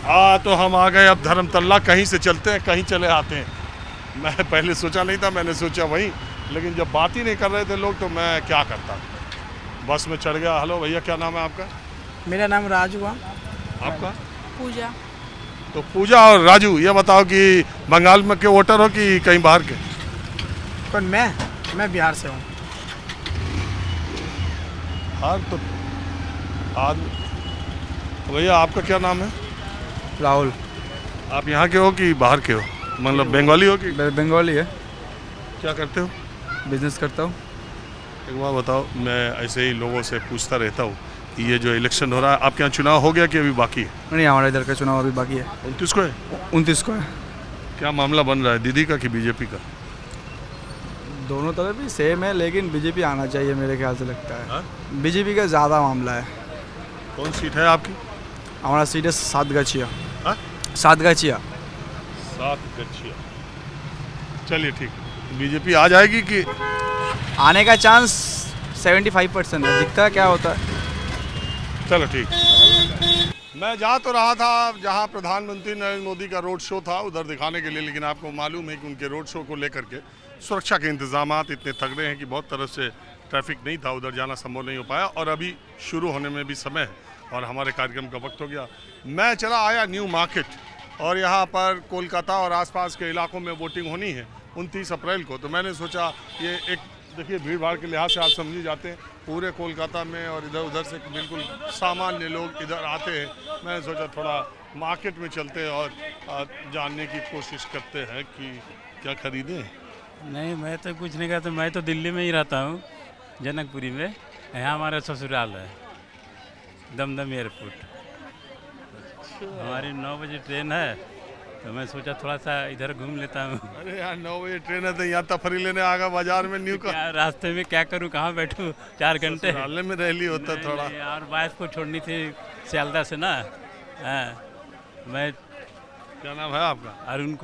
तो हम आ गए अब धर्मतल्ला। कहीं से चलते हैं, कहीं चले आते हैं। मैं पहले सोचा नहीं था, मैंने सोचा वहीं, लेकिन जब बात ही नहीं कर रहे थे लोग तो मैं क्या करता। बस में चढ़ गया। हेलो भैया, क्या नाम है आपका? मेरा नाम राजू है। आपका? पूजा। तो पूजा और राजू, ये बताओ कि बंगाल में के वोटर हो कि कहीं बाहर के? कौन? मैं बिहार से हूँ। हाँ तो आज भैया आपका क्या नाम है? राहुल। आप यहाँ के हो कि बाहर के हो? मतलब बंगाली हो कि? बंगाली है। क्या करते हो? बिजनेस करता हूँ। एक बात बताओ, मैं ऐसे ही लोगों से पूछता रहता हूँ, ये जो इलेक्शन हो रहा है, आपके यहाँ चुनाव हो गया कि अभी बाकी है? नहीं, हमारे इधर का चुनाव अभी बाकी है। 29 को है? 29 को है। क्या मामला बन रहा है, दीदी का कि बीजेपी का? दोनों तरफ भी सेम है, लेकिन बीजेपी आना चाहिए मेरे ख्याल से, लगता है। हाँ? बीजेपी का ज़्यादा मामला है। कौन सीट है आपकी? हमारा सीट है सातगछिया। हाँ? सातगछिया। चलिए ठीक। बीजेपी आ जाएगी कि? आने का चांस 75% है, दिखता है क्या होता है। चलो ठीक। मैं जा तो रहा था जहां प्रधानमंत्री नरेंद्र मोदी का रोड शो था, उधर दिखाने के लिए, लेकिन आपको मालूम है कि उनके रोड शो को लेकर के सुरक्षा के इंतजाम इतने तगड़े हैं कि बहुत तरह से ट्रैफिक नहीं था, उधर जाना संभव नहीं हो पाया। और अभी शुरू होने में भी समय है और हमारे कार्यक्रम का वक्त हो गया। मैं चला आया न्यू मार्केट, और यहाँ पर कोलकाता और आसपास के इलाकों में वोटिंग होनी है 29 अप्रैल को। तो मैंने सोचा ये एक, देखिए भीड़ भाड़ के लिहाज से आप समझी जाते हैं, पूरे कोलकाता में और इधर उधर से बिल्कुल सामान्य लोग इधर आते हैं। मैंने सोचा थोड़ा मार्केट में चलते हैं और जानने की कोशिश करते हैं कि क्या खरीदें। नहीं, मैं तो कुछ नहीं करता। मैं तो दिल्ली में ही रहता हूँ, जनकपुरी में। यहाँ हमारा ससुराल है, दमदम एयरपोर्ट। हमारी 9 बजे ट्रेन है, तो मैं सोचा थोड़ा सा इधर घूम लेता हूँ। अरे यार, 9 बजे ट्रेन है तो यहाँ तफरी लेने आगा बाजार में न्यू का। रास्ते में क्या करूँ, कहाँ बैठूँ? 4 घंटे ससुराल में रह ली होता थोड़ा। और वाइफ को छोड़नी थी सियालदा से ना। हाँ, मैं। क्या नाम है आपका? अरुण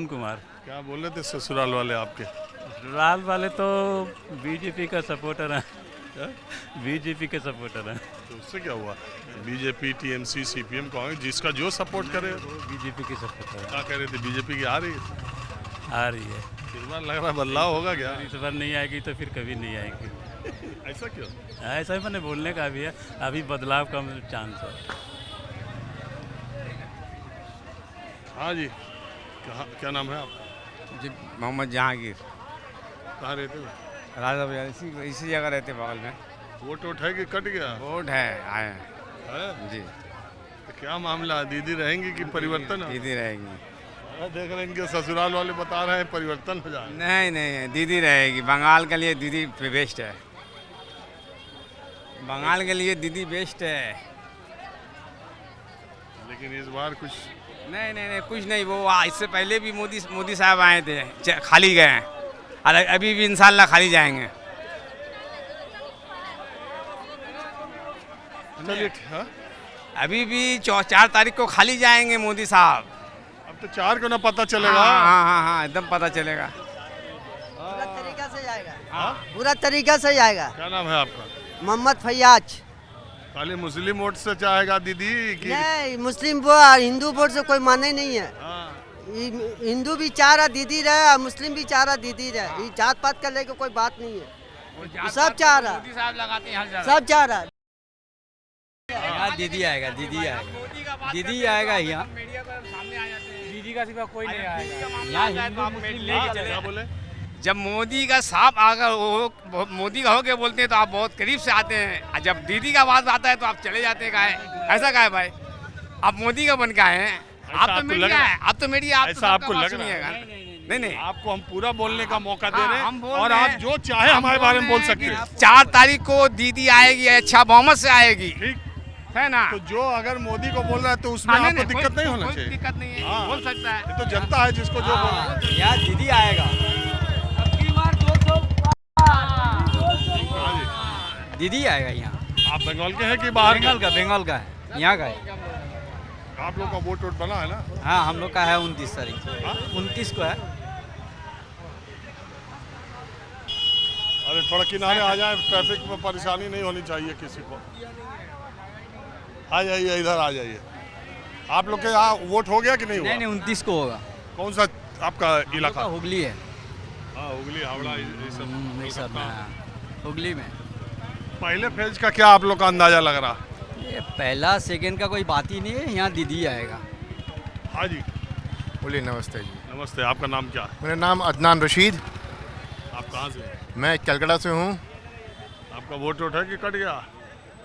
कुमार। क्या बोल रहे थे ससुराल वाले आपके? ससुराल वाले तो बीजेपी का सपोर्टर है। बीजेपी के सपोर्टर है। तो उससे क्या हुआ? बीजेपी, टीएमसी, सीपीएम, कांग्रेस, जिसका जो सपोर्ट करे। बीजेपी के सपोर्टर है। क्या कह रहे थे, बीजेपी की आ रही है? आ रही है। इस बार लग रहा है बदलाव होगा क्या? इस बार नहीं आएगी तो फिर कभी नहीं आएगी। ऐसा क्यों? ऐसा ही मैंने बोलने का भी है, अभी बदलाव का चांस है। हाँ जी, क्या नाम है आपका? जी, मोहम्मद जहांगीर। कहाँ रहते हो? राजा बाजार, इसी जगह रहते बगल में। वोट है कि कट गया? वोट है, आए हैं। है? जी। तो क्या मामला, दीदी रहेंगी कि परिवर्तन है? दीदी रहेंगी। देख रहे हैं इनके ससुराल वाले बता रहे हैं परिवर्तन हो जाए। नहीं नहीं, दीदी रहेगी। बंगाल के लिए दीदी बेस्ट है। बंगाल के लिए दीदी बेस्ट है। लेकिन इस बार कुछ नहीं नहीं नहीं, कुछ नहीं। वो इससे पहले भी मोदी साहब आए थे, खाली गए हैं, और अभी भी इंशाल्लाह खाली जाएंगे। चलिए। हाँ? अभी भी 4 तारीख को खाली जाएंगे मोदी साहब। अब तो 4 को ना पता चलेगा। हाँ, एकदम पता चलेगा। पूरा तरीका से जाएगा। हाँ? पूरा तरीका से जाएगा। क्या नाम है आपका? मोहम्मद फैयाज। खाली मुस्लिम वोट से चाहेगा दीदी कि? नहीं, मुस्लिम वोट हिंदू वोट से कोई माने नहीं है। हिंदू भी चाह रहा दीदी रहे और मुस्लिम भी चाह रहा दीदी रहे। ये जात पात का लेके कोई बात नहीं है, सब चाह रहा। मोदी साहब लगाते हैं, सब चाह रहा। दीदी आएगा, दीदी आएगा यहाँ। दीदी का सिवा कोई नहीं क्या बोले? जब मोदी का साहब आकर मोदी का हो के बोलते हैं तो आप बहुत करीब से आते हैं, और जब दीदी का बात आता है तो आप चले जाते हैं। का है ऐसा? का है भाई, आप मोदी का बन के आए हैं। आप तो मीडिया है, आप तो मीडिया, आप ऐसा आपको लग रहा है? नहीं, आपको हम पूरा बोलने का मौका दे रहे हम हैं, बोल और रहे आप हैं। जो चाहे हमारे बारे में बोल सकते हैं। 4 तारीख को दीदी आएगी, अच्छा बहुमत से आएगी, ठीक है ना? तो जो अगर मोदी को बोल रहा है तो उसमें आपको दिक्कत नहीं होना चाहिए। दिक्कत नहीं है, हाँ। बोल सकता है। ये तो जनता है जिसको जो बोलना है। यहाँ दीदी आएगा। हाँ जी। दीदी आएगा यहाँ। आप बंगाल के हैं कि बाहर के? बंगाल का है, यहाँ का है। आप लोग का वोट बना है ना? हाँ, हम लोग का है 29 तारीख को। हाँ? 29 को है। अरे थोड़ा किनारे आ जाए, ट्रैफिक में परेशानी नहीं होनी चाहिए किसी को। आ जाइए, इधर आ जाइए। आप लोग के यहाँ वोट हो गया कि नहीं हुआ? नहीं 29 को होगा। कौन सा आपका इलाका? हुगली है। हाँ, हुगली, हावड़ा, ये सब। ये सब हुगली में। पहले फेज का क्या आप लोग का अंदाजा लग रहा? ये पहला सेकंड का कोई बात ही नहीं है, यहाँ दीदी आएगा। हाँ जी, बोलिए। नमस्ते जी। नमस्ते, आपका नाम क्या है? मेरा नाम अदनान रशीद। आप कहाँ से? मैं कलकत्ता से हूँ। आपका वोट है कि कट गया?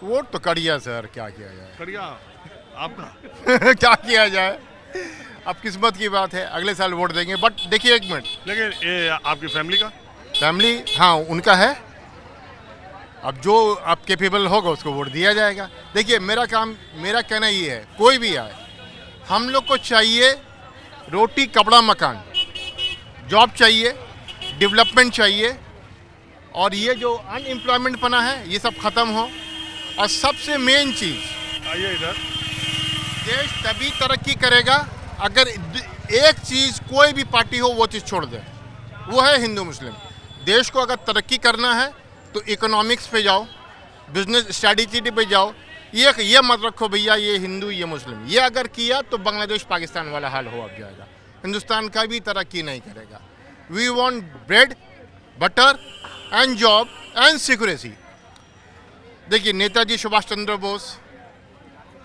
वोट तो कट गया सर, क्या किया जाए। कट गया आपका? क्या किया जाए, अब किस्मत की बात है, अगले साल वोट देंगे। बट देखिए एक मिनट, लेकिन ये आपकी फैमिली का? फैमिली हाँ उनका है, अब जो आप कैपेबल होगा उसको वोट दिया जाएगा। देखिए मेरा कहना ये है, कोई भी आए, हम लोग को चाहिए रोटी कपड़ा मकान, जॉब चाहिए, डेवलपमेंट चाहिए, और ये जो अनएम्प्लॉयमेंट पना है ये सब खत्म हो। और सबसे मेन चीज़, आइए इधर, देश तभी तरक्की करेगा अगर एक चीज़ कोई भी पार्टी हो वो चीज़ छोड़ दे, वो है हिंदू मुस्लिम। देश को अगर तरक्की करना है तो इकोनॉमिक्स पे जाओ, बिजनेस स्ट्रैटेजी पे जाओ। ये मत रखो भैया ये हिंदू ये मुस्लिम, ये अगर किया तो बांग्लादेश पाकिस्तान वाला हाल हो अब जाएगा, हिंदुस्तान का भी तरक्की नहीं करेगा। We want bread butter and job and security. देखिए नेताजी सुभाष चंद्र बोस,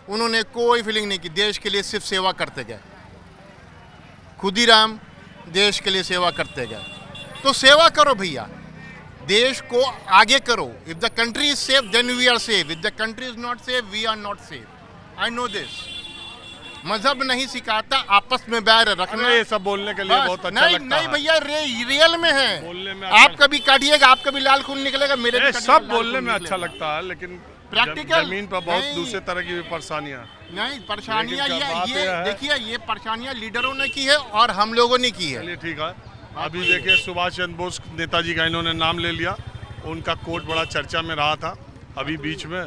उन्होंने कोई फीलिंग नहीं की, देश के लिए सिर्फ सेवा करते गए। खुदीराम देश के लिए सेवा करते गए। तो सेवा करो भैया, देश को आगे करो। If the country is safe then we are safe, if the country is not safe we are not safe. I know this. मजहब नहीं सिखाता आपस में बैर रखना। ये सब बोलने के लिए बहुत अच्छा लगता है। नहीं भैया रियल में है, बोलने में आप कभी काटिएगा, आपका भी लाल खून निकलेगा, मेरे भी सब बोलने में अच्छा लगता है, लेकिन प्रैक्टिकल जमीन पर बहुत नहीं। दूसरे तरह की भी परेशानियां। नहीं परेशानियां लेकिन क्या बात ये है? देखिए, ये परेशानियां लीडरों ने की है और हम लोगों ने की है। चलिए ठीक है। अभी देखिए सुभाष चंद्र बोस नेताजी का इन्होंने नाम ले लिया, उनका कोट बड़ा चर्चा में रहा था। अभी बीच में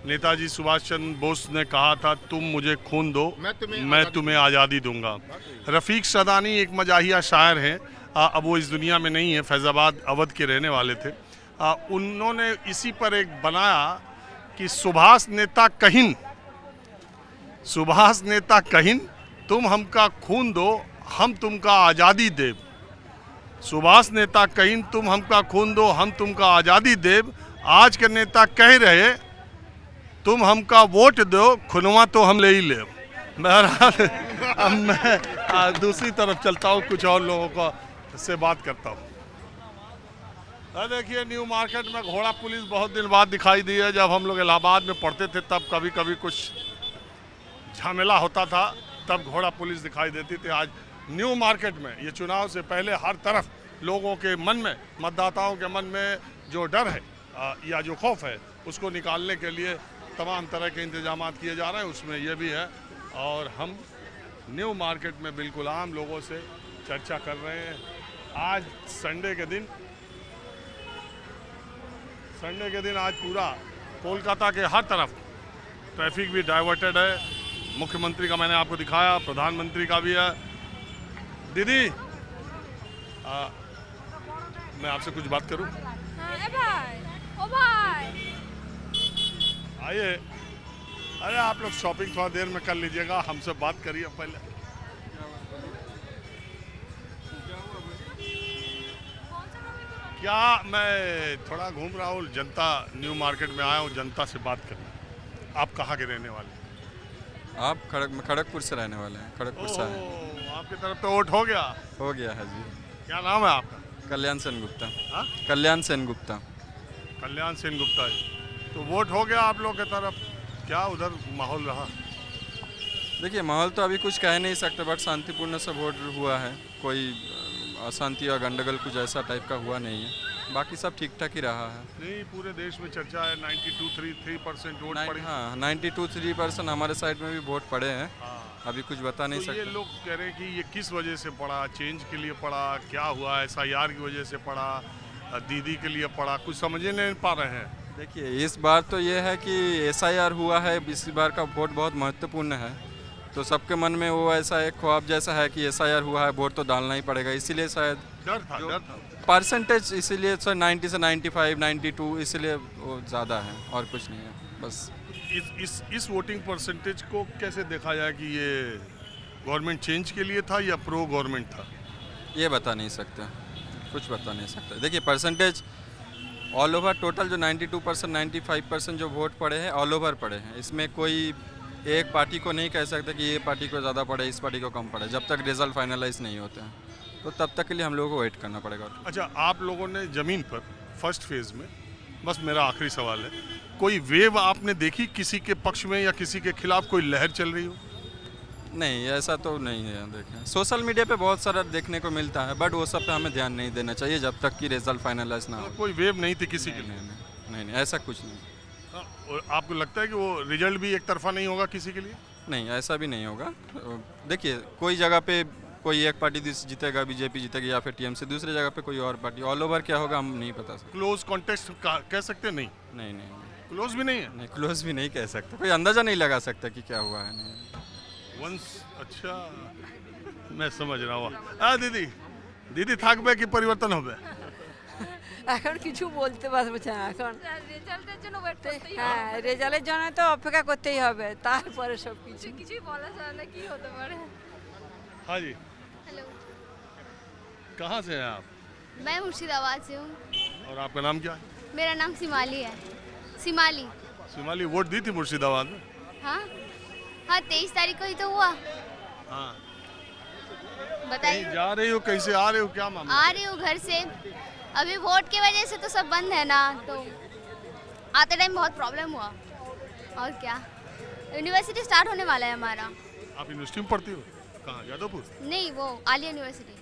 नेताजी सुभाष चंद्र बोस ने कहा था, तुम मुझे खून दो मैं तुम्हें आज़ादी दूंगा। रफ़ीक सदानी एक मजाहिया शायर हैं, अब वो इस दुनिया में नहीं है, फैज़ाबाद अवध के रहने वाले थे। उन्होंने इसी पर एक बनाया कि सुभाष नेता कहिन तुम हमका खून दो हम तुमका आज़ादी देव। सुभाष नेता कहिन तुम हमका खून दो हम तुमका आज़ादी देव। आज के नेता कह रहे तुम हमका वोट दो खुनवा तो हम ले ही ले। बहरहाल अब मैं दूसरी तरफ चलता हूँ, कुछ और लोगों को से बात करता हूँ। देखिए न्यू मार्केट में घोड़ा पुलिस बहुत दिन बाद दिखाई दी है। जब हम लोग इलाहाबाद में पढ़ते थे तब कभी कभी कुछ झमेला होता था तब घोड़ा पुलिस दिखाई देती थी। आज न्यू मार्केट में ये चुनाव से पहले हर तरफ लोगों के मन में, मतदाताओं के मन में जो डर है या जो खौफ है उसको निकालने के लिए तमाम तरह के इंतजाम किए जा रहे हैं, उसमें ये भी है। और हम न्यू मार्केट में बिल्कुल आम लोगों से चर्चा कर रहे हैं। आज संडे के दिन आज पूरा कोलकाता के हर तरफ ट्रैफिक भी डाइवर्टेड है। मुख्यमंत्री का मैंने आपको दिखाया, प्रधानमंत्री का भी है। दीदी मैं आपसे कुछ बात करूं? आइए। अरे आप लोग शॉपिंग थोड़ा देर में कर लीजिएगा, हमसे बात करिए पहले। क्या मैं थोड़ा घूम रहा हूँ, जनता न्यू मार्केट में आया हूँ जनता से बात करने। आप कहाँ के रहने वाले हैं? आप खड़गपुर से रहने वाले हैं? खड़गपुर से हैं। आपकी तरफ तो वोट हो गया? हो गया है जी। क्या नाम है आपका? कल्याण सेनगुप्ता। हाँ? कल्याण सेनगुप्ता। कल्याण सेनगुप्ता जी। तो वोट हो गया आप लोग की तरफ, क्या उधर माहौल रहा? देखिए माहौल तो अभी कुछ कह नहीं सकते, बट शांतिपूर्ण से वोट हुआ है, कोई अशांति या गंडगोल कुछ ऐसा टाइप का हुआ नहीं है। बाकी सब ठीक ठाक ही रहा है। नहीं, पूरे देश में चर्चा है 92-3% वोट पड़े। हाँ 92-3% हमारे साइड में भी वोट पड़े हैं। हाँ। अभी कुछ बता नहीं तो सकते। ये लोग कह रहे हैं कि ये किस वजह से पड़ा, चेंज के लिए पड़ा, क्या हुआ, SIR की वजह से पड़ा, दीदी के लिए पड़ा, कुछ समझ नहीं पा रहे हैं। देखिए इस बार तो ये है कि SIR हुआ है, इस बार का वोट बहुत महत्वपूर्ण है, तो सबके मन में वो ऐसा एक ख्वाब जैसा है कि SIR हुआ है, वोट तो डालना ही पड़ेगा, इसीलिए शायद डर था। परसेंटेज इसीलिए सर 90 से 95, 92 इसलिए वो ज़्यादा है और कुछ नहीं है बस। इस वोटिंग परसेंटेज को कैसे देखा जाए कि ये गवर्नमेंट चेंज के लिए था या प्रो गवर्नमेंट था? ये बता नहीं सकते, कुछ बता नहीं सकते। देखिए परसेंटेज ऑल ओवर टोटल जो 92% 95% जो वोट पड़े हैं ऑल ओवर पड़े हैं। इसमें कोई एक पार्टी को नहीं कह सकते कि ये पार्टी को ज़्यादा पड़े इस पार्टी को कम पड़े। जब तक रिजल्ट फाइनलाइज नहीं होते हैं तो तब तक के लिए हम लोगों को वेट करना पड़ेगा। अच्छा, आप लोगों ने ज़मीन पर फर्स्ट फेज़ में, बस मेरा आखिरी सवाल है, कोई वेव आपने देखी किसी के पक्ष में या किसी के खिलाफ कोई लहर चल रही हो? नहीं, ऐसा तो नहीं है। देखें सोशल मीडिया पे बहुत सारा देखने को मिलता है, बट वो सब पे हमें ध्यान नहीं देना चाहिए जब तक कि रिजल्ट फाइनलाइज ना हो। कोई वेव नहीं थी किसी के लिए? नहीं, ऐसा कुछ नहीं। हाँ, और आपको लगता है कि वो रिजल्ट भी एक तरफा नहीं होगा किसी के लिए? नहीं, ऐसा भी नहीं होगा। देखिए कोई जगह पे कोई एक पार्टी जीतेगा, बीजेपी जीतेगी या फिर टीएमसी, दूसरी जगह पे कोई और पार्टी। ऑल ओवर क्या होगा हम नहीं बता सकते। क्लोज कॉन्टेस्ट कह सकते? नहीं, नहीं, क्लोज भी नहीं है। नहीं क्लोज भी नहीं कह सकते, कोई अंदाजा नहीं लगा सकता कि क्या हुआ है। नहीं वंस, अच्छा मैं समझ रहा हूँ। दीदी থাকবে কি পরিবর্তন হবে? এখন কিছু বলতে পারবো না এখন রেজাল্টের জন্য ওয়েট করতেই হবে। হ্যাঁ রেজাল্টের জন্য তো অপেক্ষা করতেই হবে, তারপরে সব কিছু কিছুই বলা যায় না কি হতে পারে। हाँ जी, हेलो, कहाँ से हैं आप? मैं मुर्शिदाबाद से हूँ। और आपका नाम क्या है? मेरा नाम सिमाली है। सिमाली। शिमाली वोट दी थी मुर्शिदाबाद में? हाँ हाँ, 23 तारीख को ही तो हुआ। हाँ, बताइए। कहीं जा रही हो, कैसे आ रहे हो, क्या मामला? आ रही हूँ घर से। अभी वोट की वजह से तो सब बंद है ना, तो आते टाइम बहुत प्रॉब्लम हुआ। और क्या, यूनिवर्सिटी स्टार्ट होने वाला है हमारा। आप यूनिवर्सिटी में पढ़ती हो? कहाँ, यादवपुर? नहीं, वो आलिया यूनिवर्सिटी।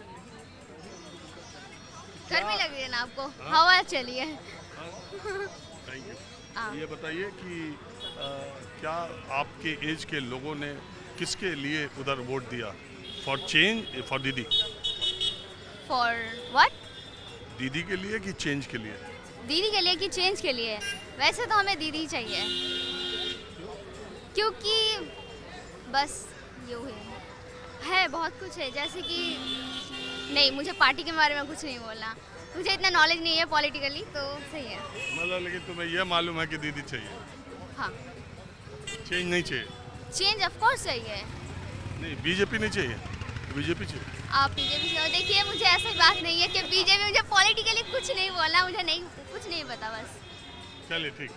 गर्मी लग रही है ना आपको? हवा चली है। Thank you. हाँ। ये बताइए कि क्या आपके एज के लोगों ने किसके लिए उधर वोट दिया? फॉर चेंज, फॉर दीदी? For what? दीदी के लिए कि चेंज के लिए? दीदी के लिए कि चेंज के लिए? वैसे तो हमें दीदी ही चाहिए, क्योंकि बस यूँ है बहुत कुछ है। जैसे कि नहीं, मुझे पार्टी के बारे में कुछ नहीं बोलना, मुझे इतना नॉलेज नहीं है पॉलिटिकली, तो सही है। मतलब लेकिन तुम्हें यह मालूम है कि दीदी चाहिए? हाँ, चेंज नहीं चाहिए? चेंज ऑफ कोर्स चाहिए। नहीं, बीजेपी नहीं चाहिए? बीजेपी चाहिए? आप बीजेपी से देखिए, मुझे ऐसी बात नहीं है कि बीजेपी, मुझे पॉलिटिकली कुछ नहीं बोलना, मुझे नहीं कुछ नहीं पता बस। चलिए ठीक।